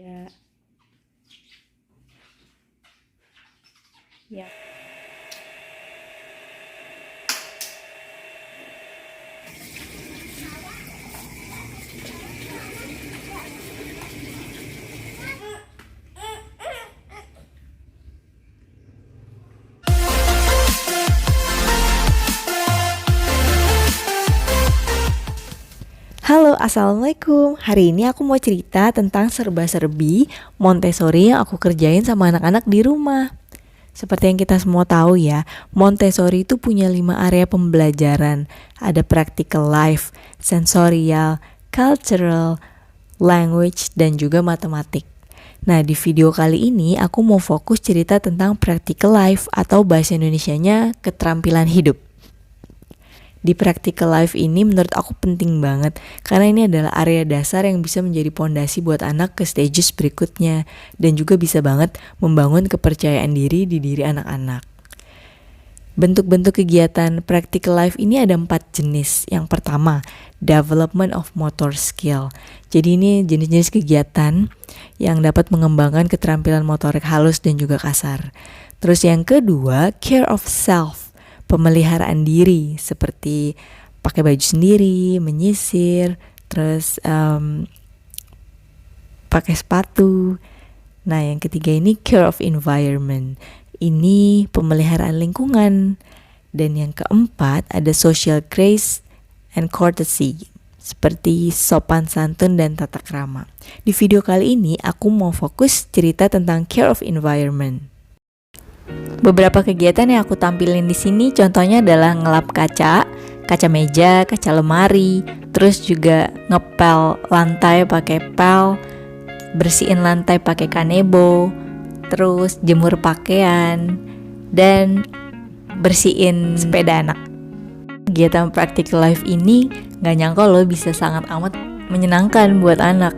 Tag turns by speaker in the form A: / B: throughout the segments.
A: Kira ya. Halo, assalamualaikum. Hari ini aku mau cerita tentang serba-serbi Montessori yang aku kerjain sama anak-anak di rumah. Seperti yang kita semua tahu ya, Montessori itu punya 5 area pembelajaran. Ada practical life, sensorial, cultural, language, dan juga matematik. Nah, di video kali ini aku mau fokus cerita tentang practical life atau bahasa Indonesianya keterampilan hidup. Di practical life ini menurut aku penting banget karena ini adalah area dasar yang bisa menjadi pondasi buat anak ke stages berikutnya dan juga bisa banget membangun kepercayaan diri di diri anak-anak. Bentuk-bentuk kegiatan practical life ini ada 4 jenis. Yang pertama, development of motor skill. Jadi ini jenis-jenis kegiatan yang dapat mengembangkan keterampilan motorik halus dan juga kasar. Terus yang kedua, care of self. Pemeliharaan diri seperti pakai baju sendiri, menyisir, terus pakai sepatu. Nah, yang ketiga ini care of environment. Ini pemeliharaan lingkungan. Dan yang keempat ada social grace and courtesy, seperti sopan santun dan tata krama. Di video kali ini aku mau fokus cerita tentang care of environment. Beberapa kegiatan yang aku tampilin di sini contohnya adalah ngelap kaca meja, kaca lemari, terus juga ngepel lantai pakai pel, bersihin lantai pakai kanebo, terus jemur pakaian, dan bersihin sepeda anak. Kegiatan practical life ini gak nyangka loh bisa sangat amat menyenangkan buat anak.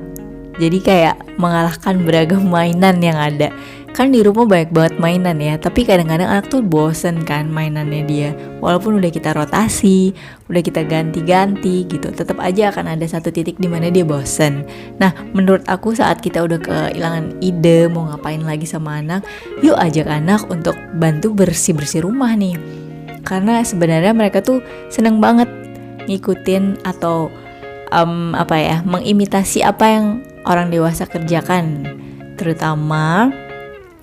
A: Jadi kayak mengalahkan beragam mainan yang ada. Kan di rumah banyak banget mainan ya, tapi kadang-kadang anak tuh bosen kan mainannya dia. Walaupun udah kita rotasi, udah kita ganti-ganti gitu, tetap aja akan ada satu titik di mana dia bosen. Nah, menurut aku saat kita udah kehilangan ide mau ngapain lagi sama anak, yuk ajak anak untuk bantu bersih-bersih rumah nih. Karena sebenarnya mereka tuh seneng banget ngikutin atau mengimitasi apa yang orang dewasa kerjakan, terutama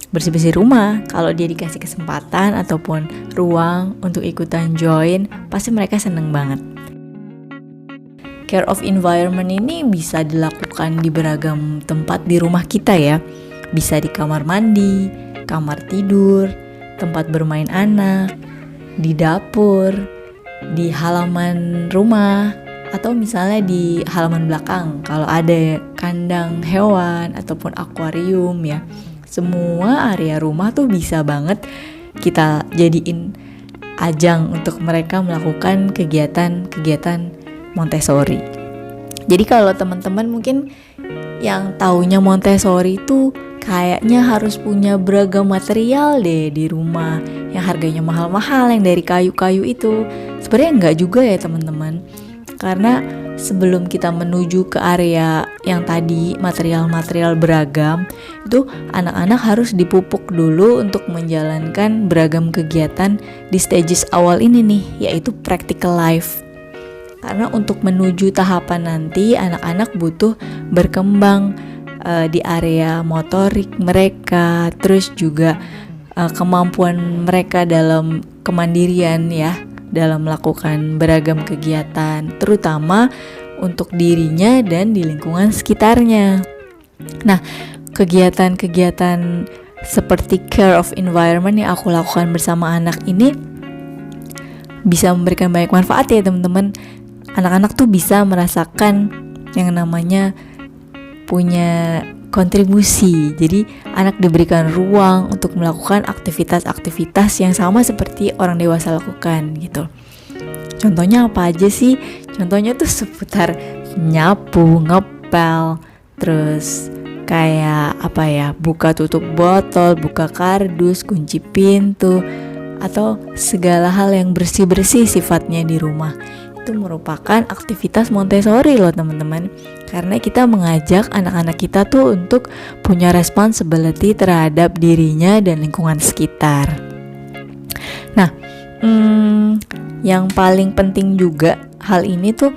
A: bersih-bersih rumah. Kalau dia dikasih kesempatan ataupun ruang untuk ikutan join, pasti mereka seneng banget. Care of environment ini bisa dilakukan di beragam tempat di rumah kita ya. Bisa di kamar mandi, kamar tidur, tempat bermain anak, di dapur, di halaman rumah, atau misalnya di halaman belakang kalau ada kandang hewan ataupun akuarium ya. Semua area rumah tuh bisa banget kita jadiin ajang untuk mereka melakukan kegiatan-kegiatan Montessori. Jadi kalau teman-teman mungkin yang taunya Montessori itu kayaknya harus punya beragam material deh di rumah yang harganya mahal-mahal, yang dari kayu-kayu itu. Sebenarnya enggak juga ya teman-teman. Karena sebelum kita menuju ke area yang tadi material-material beragam, itu anak-anak harus dipupuk dulu untuk menjalankan beragam kegiatan di stages awal ini nih, yaitu practical life. Karena untuk menuju tahapan nanti anak-anak butuh berkembang di area motorik mereka, terus juga kemampuan mereka dalam kemandirian ya, dalam melakukan beragam kegiatan, terutama untuk dirinya dan di lingkungan sekitarnya. Nah, kegiatan-kegiatan seperti care of environment yang aku lakukan bersama anak ini bisa memberikan banyak manfaat ya teman-teman. Anak-anak tuh bisa merasakan yang namanya punya kontribusi. Jadi anak diberikan ruang untuk melakukan aktivitas-aktivitas yang sama seperti orang dewasa lakukan gitu. Contohnya apa aja sih? Contohnya tuh seputar nyapu, ngepel, terus kayak buka tutup botol, buka kardus, kunci pintu, atau segala hal yang bersih-bersih sifatnya di rumah. itu merupakan aktivitas Montessori loh teman-teman. Karena kita mengajak anak-anak kita tuh untuk punya responsibility terhadap dirinya dan lingkungan sekitar. Nah, yang paling penting juga hal ini tuh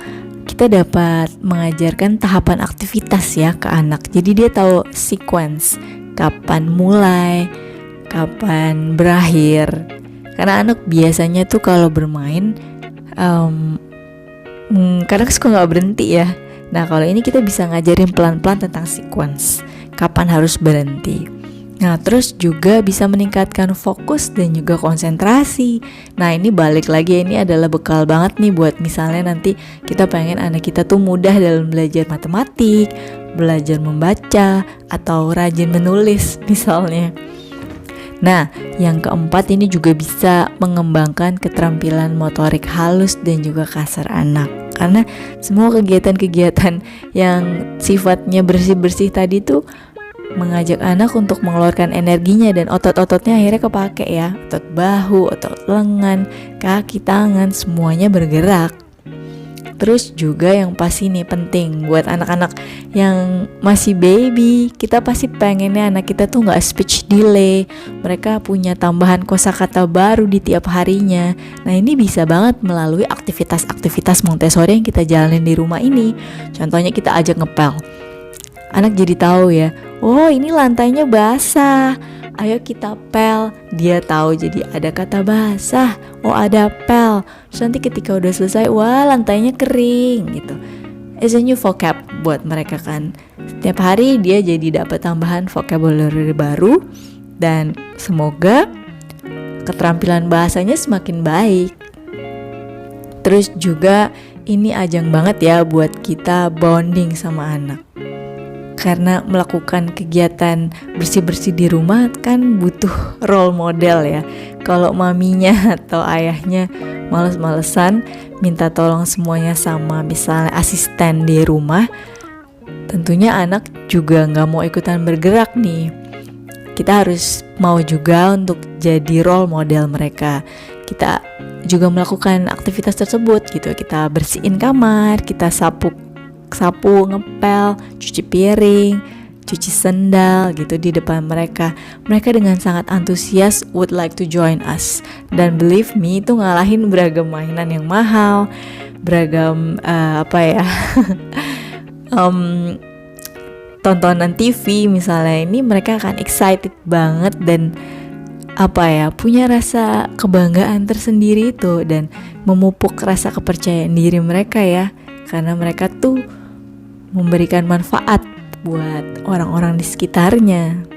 A: kita dapat mengajarkan tahapan aktivitas ya ke anak. Jadi dia tahu sequence, kapan mulai, kapan berakhir. Karena anak biasanya tuh kalau bermain kadang suka gak berhenti ya. Nah kalau ini kita bisa ngajarin pelan-pelan tentang sequence, kapan harus berhenti. Nah terus juga bisa meningkatkan fokus dan juga konsentrasi. Nah ini balik lagi, ini adalah bekal banget nih buat misalnya nanti kita pengen anak kita tuh mudah dalam belajar matematik, belajar membaca, atau rajin menulis misalnya. Nah, yang keempat ini juga bisa mengembangkan keterampilan motorik halus dan juga kasar anak. Karena semua kegiatan-kegiatan yang sifatnya bersih-bersih tadi tuh mengajak anak untuk mengeluarkan energinya dan otot-ototnya akhirnya kepake ya. Otot bahu, otot lengan, kaki, tangan, semuanya bergerak. Terus juga yang pasti nih penting buat anak-anak yang masih baby, kita pasti pengennya anak kita tuh gak speech delay. Mereka punya tambahan kosakata baru di tiap harinya. Nah ini bisa banget melalui aktivitas-aktivitas Montessori yang kita jalanin di rumah ini. Contohnya kita ajak ngepel. Anak jadi tahu ya, oh ini lantainya basah, ayo kita pel. Dia tahu jadi ada kata basah, oh ada pel. Terus nanti ketika udah selesai, wah lantainya kering gitu. It's a new vocab buat mereka kan. Setiap hari dia jadi dapat tambahan vocabulary baru. Dan semoga keterampilan bahasanya semakin baik. Terus juga ini ajang banget ya buat kita bonding sama anak. Karena melakukan kegiatan bersih-bersih di rumah kan butuh role model ya. Kalau maminya atau ayahnya males-malesan minta tolong semuanya sama misalnya asisten di rumah, tentunya anak juga gak mau ikutan bergerak nih. Kita harus mau juga untuk jadi role model mereka. Kita juga melakukan aktivitas tersebut gitu. Kita bersihin kamar, kita sapu, ngepel, cuci piring, cuci sendal gitu di depan mereka. Mereka dengan sangat antusias would like to join us. Dan believe me, itu ngalahin beragam mainan yang mahal, beragam tontonan TV misalnya. Ini mereka akan excited banget dan punya rasa kebanggaan tersendiri itu dan memupuk rasa kepercayaan diri mereka ya. Karena mereka tuh memberikan manfaat buat orang-orang di sekitarnya.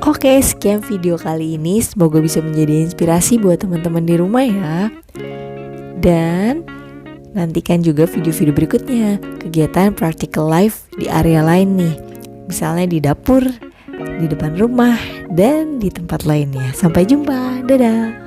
A: Oke, sekian video kali ini. Semoga bisa menjadi inspirasi buat teman-teman di rumah ya. Dan nantikan juga video-video berikutnya, kegiatan practical life di area lain nih. Misalnya di dapur, di depan rumah, dan di tempat lainnya. Sampai jumpa, dadah.